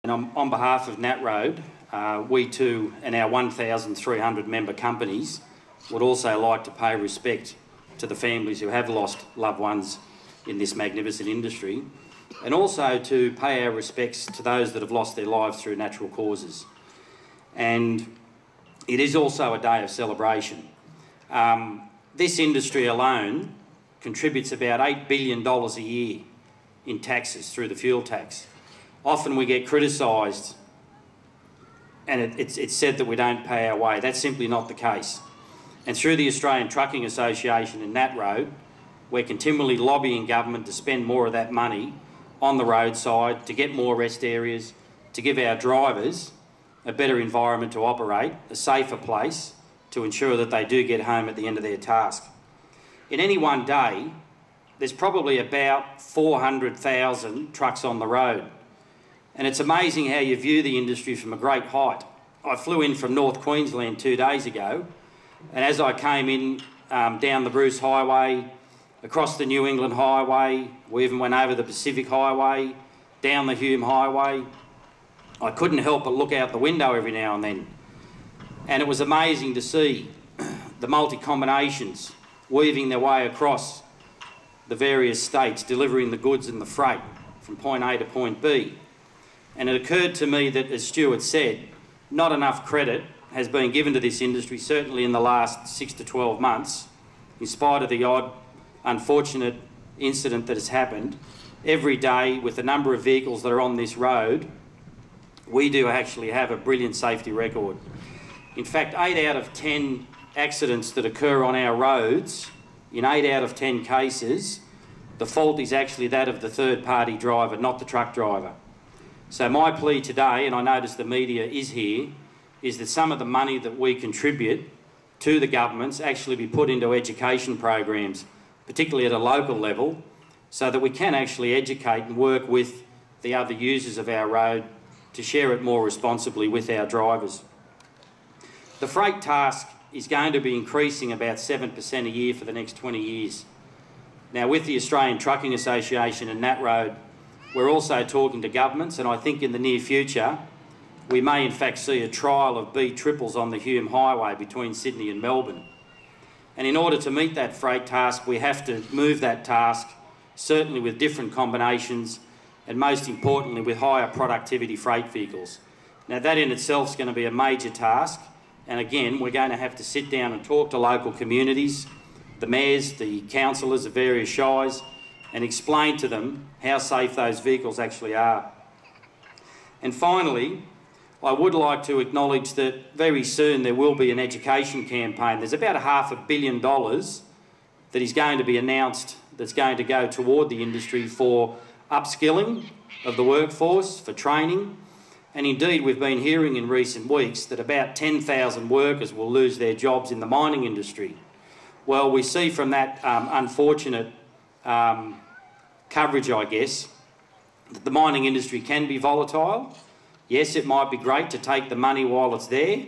And on behalf of Nat Road, we too and our 1,300 member companies would also like to pay respect to the families who have lost loved ones in this magnificent industry, and also to pay our respects to those that have lost their lives through natural causes. And it is also a day of celebration. This industry alone contributes about $8 billion a year in taxes through the fuel tax. Often we get criticised and it's said that we don't pay our way. That's simply not the case. And through the Australian Trucking Association and Nat Road, we're continually lobbying government to spend more of that money on the roadside, to get more rest areas, to give our drivers a better environment to operate, a safer place, to ensure that they do get home at the end of their task. In any one day, there's probably about 400,000 trucks on the road. And it's amazing how you view the industry from a great height. I flew in from North Queensland 2 days ago, and as I came in down the Bruce Highway, across the New England Highway, we even went over the Pacific Highway, down the Hume Highway, I couldn't help but look out the window every now and then. And it was amazing to see the multi-combinations weaving their way across the various states, delivering the goods and the freight from point A to point B. And it occurred to me that, as Stuart said, not enough credit has been given to this industry, certainly in the last 6 to 12 months, in spite of the odd unfortunate incident that has happened. Every day, with the number of vehicles that are on this road, we do actually have a brilliant safety record. In fact, 8 out of 10 accidents that occur on our roads, in 8 out of 10 cases, the fault is actually that of the third-party driver, not the truck driver. So my plea today, and I notice the media is here, is that some of the money that we contribute to the governments actually be put into education programs, particularly at a local level, so that we can actually educate and work with the other users of our road to share it more responsibly with our drivers. The freight task is going to be increasing about 7% a year for the next 20 years. Now, with the Australian Trucking Association and Nat Road, we're also talking to governments, and I think in the near future we may in fact see a trial of B triples on the Hume Highway between Sydney and Melbourne. And in order to meet that freight task, we have to move that task, certainly with different combinations, and most importantly with higher productivity freight vehicles. Now, that in itself is going to be a major task, and again we're going to have to sit down and talk to local communities, the mayors, the councillors of various shires, and explain to them how safe those vehicles actually are. And finally, I would like to acknowledge that very soon there will be an education campaign. There's about $500 million that is going to be announced that's going to go toward the industry for upskilling of the workforce, for training. And indeed, we've been hearing in recent weeks that about 10,000 workers will lose their jobs in the mining industry. Well, we see from that unfortunate coverage, I guess, that the mining industry can be volatile. Yes, it might be great to take the money while it's there,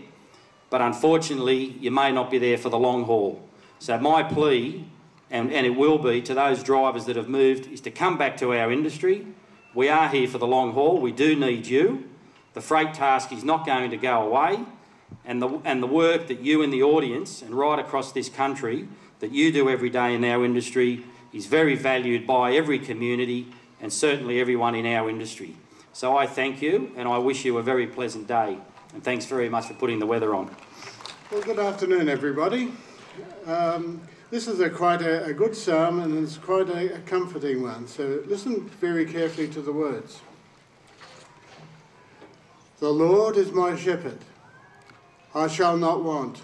but unfortunately you may not be there for the long haul. So my plea, and it will be to those drivers that have moved, is to come back to our industry. We are here for the long haul. We do need you. The freight task is not going to go away, and the work that you in the audience and right across this country that you do every day in our industry is very valued by every community and certainly everyone in our industry. So I thank you, and I wish you a very pleasant day. And thanks very much for putting the weather on. Well, good afternoon, everybody. This is quite a good psalm, and it's quite a comforting one. So listen very carefully to the words. The Lord is my shepherd. I shall not want.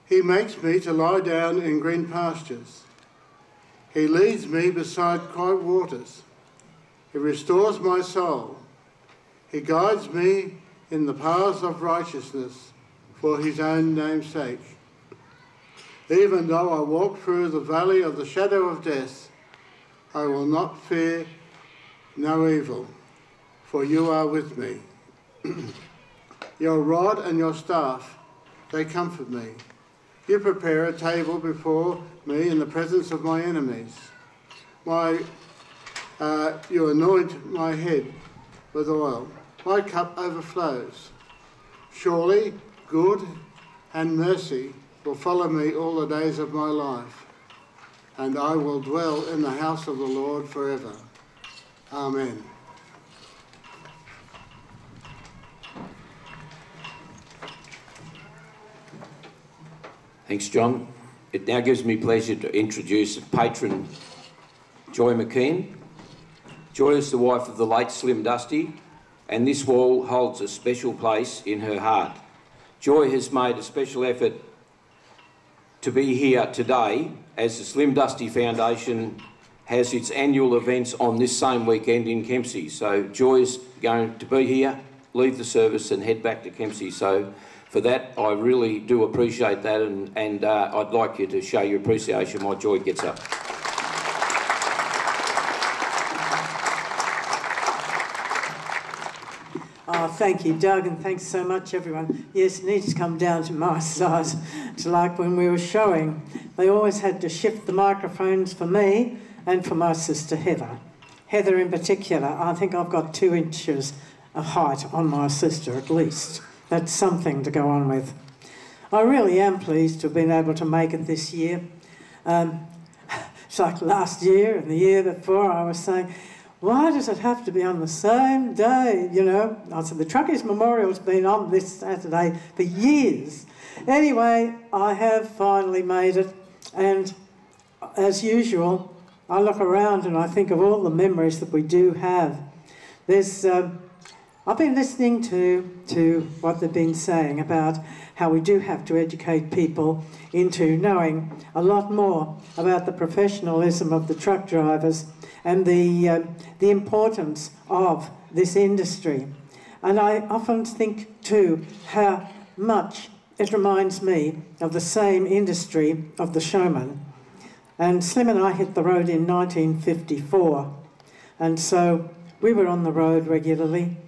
He makes me to lie down in green pastures. He leads me beside quiet waters. He restores my soul. He guides me in the paths of righteousness for his own name's sake. Even though I walk through the valley of the shadow of death, I will not fear no evil, for you are with me. Your rod and your staff, they comfort me. You prepare a table before me in the presence of my enemies. You anoint my head with oil. My cup overflows. Surely good and mercy will follow me all the days of my life, and I will dwell in the house of the Lord forever. Amen. Thanks, John. It now gives me pleasure to introduce patron Joy McKean. Joy is the wife of the late Slim Dusty, and this wall holds a special place in her heart. Joy has made a special effort to be here today as the Slim Dusty Foundation has its annual events on this same weekend in Kempsey. So Joy's going to be here, leave the service and head back to Kempsey. So for that, I really do appreciate that, and I'd like you to show your appreciation while Joy gets up. Oh, thank you, Doug, and thanks so much, everyone. Yes, it needs to come down to my size. It's like when we were showing, they always had to shift the microphones for me and for my sister Heather. Heather in particular, I think I've got 2 inches of height on my sister at least. That's something to go on with. I really am pleased to have been able to make it this year. It's like last year and the year before I was saying, why does it have to be on the same day, you know? I said, the Truckies Memorial's been on this Saturday for years. Anyway, I have finally made it, and as usual, I look around and I think of all the memories that we do have. There's, I've been listening to what they've been saying about how we do have to educate people into knowing a lot more about the professionalism of the truck drivers and the importance of this industry. And I often think too how much it reminds me of the same industry of the showman. And Slim and I hit the road in 1954, and so we were on the road regularly,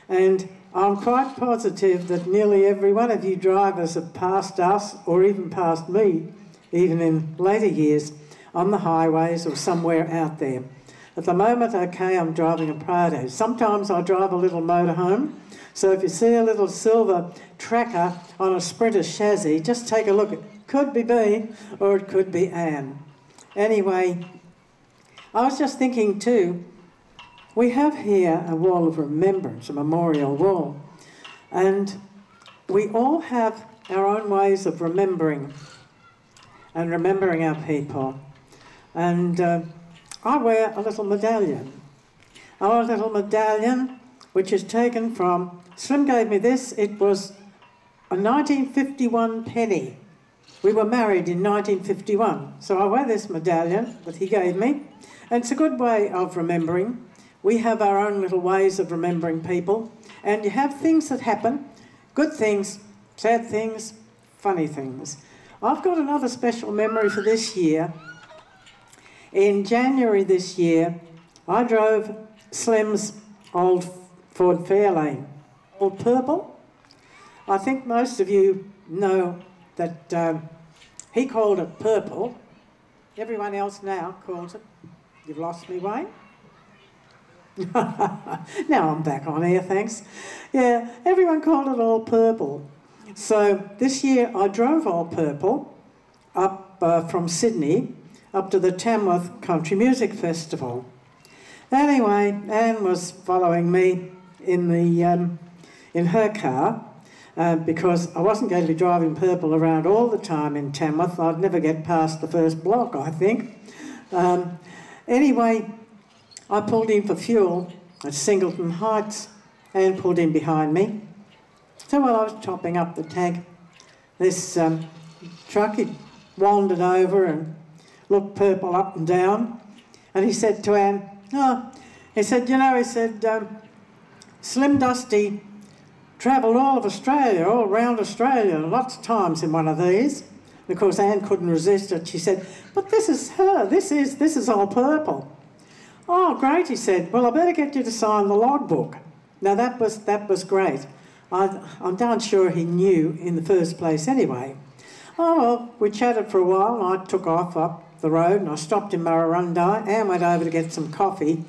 and I'm quite positive that nearly every one of you drivers have passed us, or even passed me, even in later years, on the highways or somewhere out there. At the moment, okay, I'm driving a Prado. Sometimes I drive a little motorhome, so if you see a little silver tracker on a Sprinter chassis, just take a look. It could be me, or it could be Anne. Anyway, I was just thinking too, we have here a wall of remembrance, a memorial wall, and we all have our own ways of remembering and remembering our people. And I wear a little medallion. Our little medallion, which is taken from, Slim gave me this, it was a 1951 penny. We were married in 1951, so I wear this medallion that he gave me, and it's a good way of remembering. We have our own little ways of remembering people, and you have things that happen, good things, sad things, funny things. I've got another special memory for this year. In January this year, I drove Slim's old Ford Fairlane, old purple. I think most of you know that he called it purple. Everyone else now calls it, you've lost me, Wayne? Now I'm back on air, thanks. Yeah, everyone called it all purple. So this year I drove all purple up from Sydney up to the Tamworth Country Music Festival. Anyway, Anne was following me in her car because I wasn't going to be driving purple around all the time in Tamworth. I'd never get past the first block, I think. Anyway, I pulled in for fuel at Singleton Heights and pulled in behind me. So while I was topping up the tank, this truck, he wandered over and looked purple up and down, and he said to Anne, he said, Slim Dusty travelled all of Australia, all around Australia, lots of times in one of these. And of course, Anne couldn't resist it. She said, but this is her, this is all purple. Oh, great, he said. Well, I better get you to sign the logbook. Now, that was great. I'm darn sure he knew in the first place anyway. Oh, well, we chatted for a while, and I took off up the road, and I stopped in Murrurundi. Anne went over to get some coffee.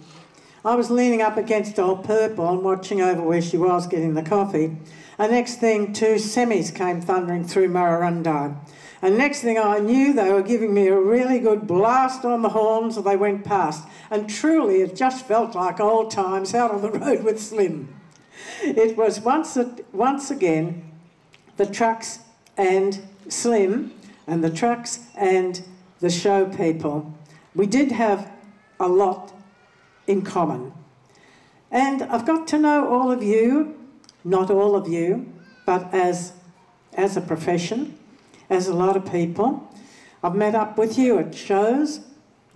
I was leaning up against old Purple and watching over where she was getting the coffee. And next thing, 2 semis came thundering through Murrurundi. And next thing I knew, they were giving me a really good blast on the horns as they went past. And truly, it just felt like old times out on the road with Slim. It was once again the trucks and Slim and the trucks and the show people. We did have a lot in common. And I've got to know all of you, not all of you, but as a profession, as a lot of people. I've met up with you at shows.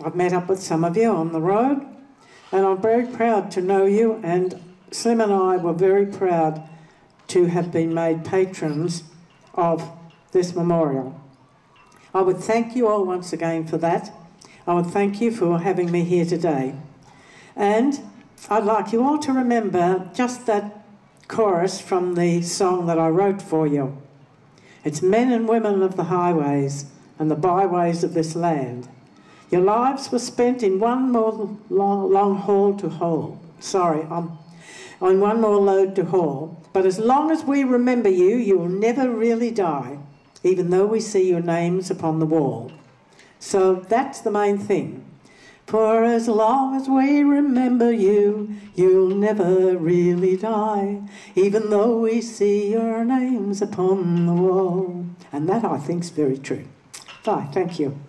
I've met up with some of you on the road. And I'm very proud to know you, and Slim and I were very proud to have been made patrons of this memorial. I would thank you all once again for that. I would thank you for having me here today. And I'd like you all to remember just that chorus from the song that I wrote for you. It's men and women of the highways and the byways of this land. Your lives were spent in one more long haul to haul. On one more load to haul. But as long as we remember you, you will never really die, even though we see your names upon the wall. So that's the main thing. For as long as we remember you, you'll never really die, even though we see your names upon the wall. And that, I think, is very true. Bye, thank you.